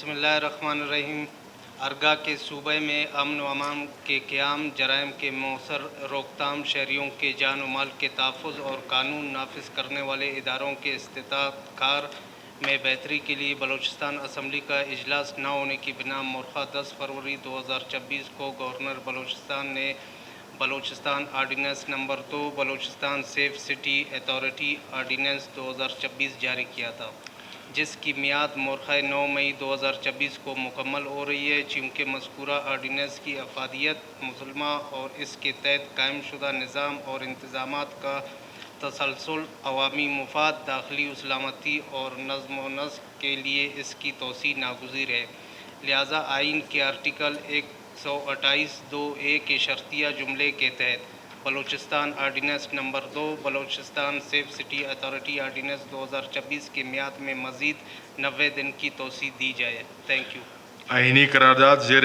بسم اللہ الرحمن الرحیم۔ ارگا کے صوبے میں امن و امان کے قیام، جرائم کے مؤثر روک تھام، شہریوں کے جان و مال کے تحفظ اور قانون نافذ کرنے والے اداروں کے استطاعت کار میں بہتری کے لیے بلوچستان اسمبلی کا اجلاس نہ ہونے کی بنا مورخہ 10 فروری 2026 کو گورنر بلوچستان نے Balochistan ordinance number 2 Balochistan safe city authority ordinance 2026 جاری کیا تھا، جس کی میعاد مورخہ 9 مئی 2026 کو مکمل ہو رہی ہے۔ چونکہ مذکورہ آرڈیننس کی افادیت مسلمہ اور اس کے تحت قائم شدہ نظام اور انتظامات کا تسلسل، عوامی مفاد، داخلی سلامتی اور نظم و نسق کے لیے اس کی توسیع ناگزیر ہے، لہذا آئین کے آرٹیکل 128(2)(a) کے شرطیہ جملے کے تحت Balochistan ordinance number 2 Balochistan safe city authority ordinance 2026 کی میعاد میں مزید 90 دن کی توسیع دی جائے۔ Thank you. آئینی قرارداد زیر